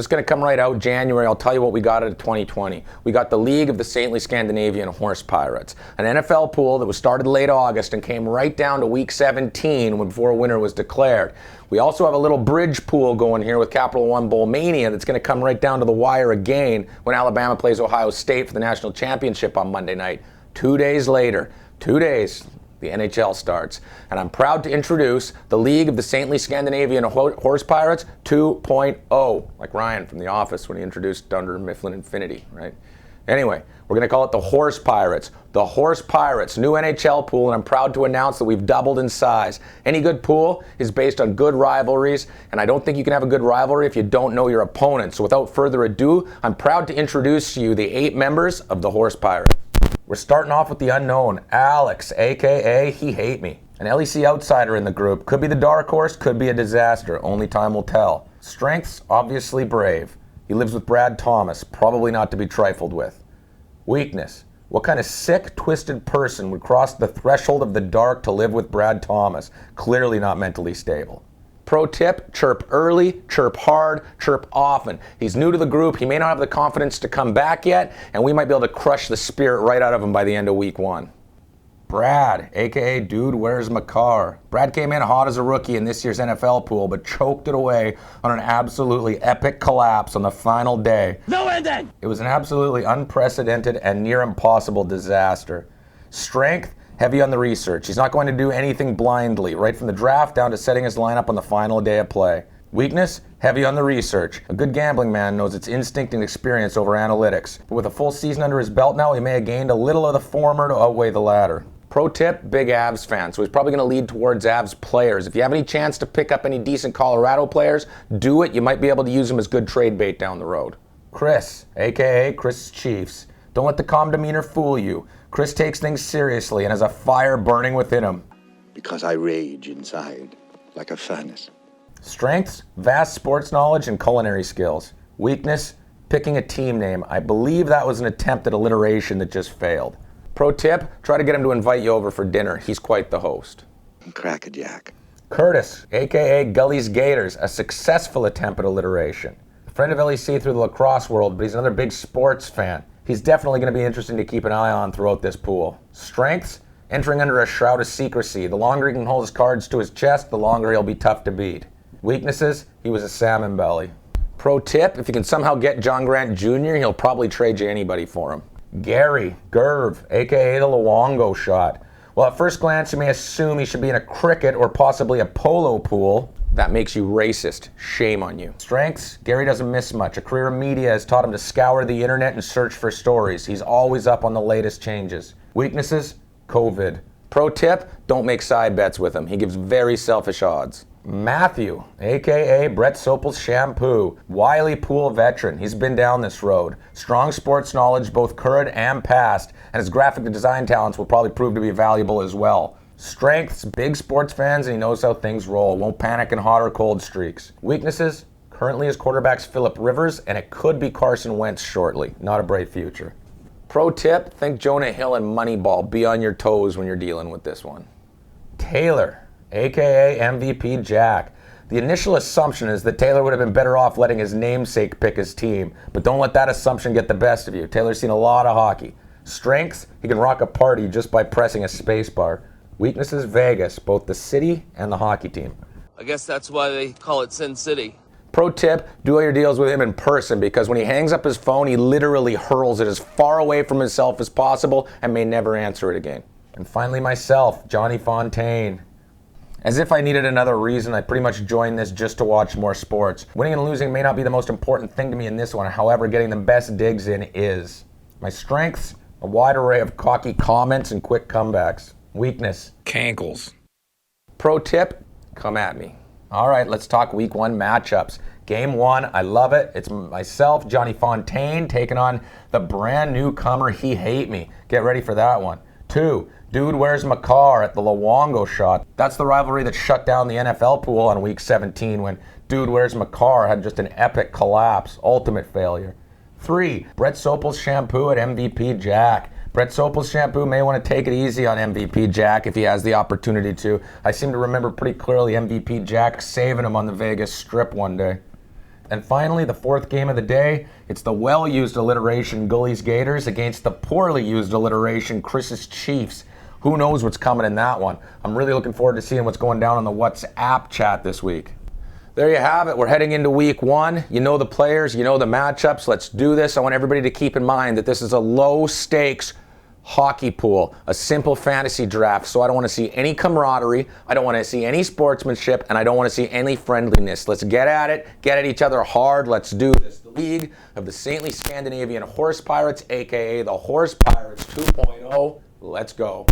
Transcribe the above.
It's going to come right out January. I'll tell you what we got out of 2020. We got the League of the Saintly Scandinavian Horse Pirates, an NFL pool that was started late August and came right down to week 17 before a winner was declared. We also have a little bridge pool going here with Capital One Bowl Mania that's going to come right down to the wire again when Alabama plays Ohio State for the national championship on Monday night. 2 days later, 2 days, the NHL starts. And I'm proud to introduce the League of the Saintly Scandinavian Horse Pirates 2.0, like Ryan from The Office when he introduced Dunder Mifflin Infinity, right? Anyway, we're going to call it the Horse Pirates. The Horse Pirates, new NHL pool, and I'm proud to announce that we've doubled in size. Any good pool is based on good rivalries, and I don't think you can have a good rivalry if you don't know your opponent. So without further ado, I'm proud to introduce to you the 8 members of the Horse Pirates. We're starting off with the unknown, Alex, a.k.a. He Hate Me. An LEC outsider in the group. Could be the dark horse, could be a disaster. Only time will tell. Strengths, obviously brave. He lives with Brad Thomas, probably not to be trifled with. Weakness. What kind of sick, twisted person would cross the threshold of the dark to live with Brad Thomas? Clearly not mentally stable. Pro tip, chirp early, chirp hard, chirp often. He's new to the group. He may not have the confidence to come back yet, and we might be able to crush the spirit right out of him by the end of week 1. Brad, a.k.a. Dude Where's My Car? Brad came in hot as a rookie in this year's NFL pool, but choked it away on an absolutely epic collapse on the final day. No ending! It was an absolutely unprecedented and near impossible disaster. Strength, heavy on the research. He's not going to do anything blindly, right from the draft down to setting his lineup on the final day of play. Weakness, heavy on the research. A good gambling man knows it's instinct and experience over analytics. But with a full season under his belt now, he may have gained a little of the former to outweigh the latter. Pro tip, big Avs fan, so he's probably going to lead towards Avs players. If you have any chance to pick up any decent Colorado players, do it. You might be able to use them as good trade bait down the road. Chris, a.k.a. Chris Chiefs. Don't let the calm demeanor fool you. Chris takes things seriously and has a fire burning within him. Because I rage inside like a furnace. Strengths, vast sports knowledge and culinary skills. Weakness, picking a team name. I believe that was an attempt at alliteration that just failed. Pro tip, try to get him to invite you over for dinner. He's quite the host. Crackerjack. Curtis, a.k.a. Gully's Gators, a successful attempt at alliteration. A friend of LEC through the lacrosse world, but he's another big sports fan. He's definitely going to be interesting to keep an eye on throughout this pool. Strengths, entering under a shroud of secrecy. The longer he can hold his cards to his chest, the longer he'll be tough to beat. Weaknesses, he was a salmon belly. Pro tip, if you can somehow get John Grant Jr., he'll probably trade you anybody for him. Gary, Gerv, a.k.a. the Luongo shot. Well, at first glance, you may assume he should be in a cricket or possibly a polo pool. That makes you racist. Shame on you. Strengths, Gary doesn't miss much. A career in media has taught him to scour the internet and search for stories. He's always up on the latest changes. Weaknesses, COVID. Pro tip, don't make side bets with him. He gives very selfish odds. Matthew, a.k.a. Brett Sopel's Shampoo. Wily pool veteran. He's been down this road. Strong sports knowledge, both current and past, and his graphic design talents will probably prove to be valuable as well. Strengths, big sports fans, and he knows how things roll. Won't panic in hot or cold streaks. Weaknesses, currently his quarterback's Phillip Rivers, and it could be Carson Wentz shortly. Not a bright future. Pro tip, think Jonah Hill and Moneyball. Be on your toes when you're dealing with this one. Taylor, a.k.a. MVP Jack. The initial assumption is that Taylor would have been better off letting his namesake pick his team, but don't let that assumption get the best of you. Taylor's seen a lot of hockey. Strengths, he can rock a party just by pressing a spacebar. Weaknesses, Vegas, both the city and the hockey team. I guess that's why they call it Sin City. Pro tip, do all your deals with him in person because when he hangs up his phone, he literally hurls it as far away from himself as possible and may never answer it again. And finally myself, Johnny Fontaine. As if I needed another reason, I pretty much joined this just to watch more sports. Winning and losing may not be the most important thing to me in this one, however, getting the best digs in is. My strengths, a wide array of cocky comments and quick comebacks. Weakness, cankles. Pro tip, come at me. All right, let's talk week 1 matchups. Game 1, I love it. It's myself, Johnny Fontaine, taking on the brand newcomer, He Hate Me. Get ready for that one. 2, Dude Where's My Car at the Luongo shot. That's the rivalry that shut down the NFL pool on week 17 when Dude Where's My Car had just an epic collapse, ultimate failure. 3, Brett Sopel's Shampoo at MVP Jack. Brett Sopel's Shampoo may want to take it easy on MVP Jack if he has the opportunity to. I seem to remember pretty clearly MVP Jack saving him on the Vegas Strip one day. And finally, the fourth game of the day, it's the well-used alliteration Gully's Gators against the poorly used alliteration Chris's Chiefs. Who knows what's coming in that one? I'm really looking forward to seeing what's going down on the WhatsApp chat this week. There you have it. We're heading into week 1. You know the players, you know the matchups. Let's do this. I want everybody to keep in mind that this is a low-stakes hockey pool, a simple fantasy draft, so I don't want to see any camaraderie, I don't want to see any sportsmanship, and I don't want to see any friendliness. Let's get at each other hard. Let's do this. The League of the Saintly Scandinavian Horse Pirates, aka the Horse Pirates 2.0. Let's go.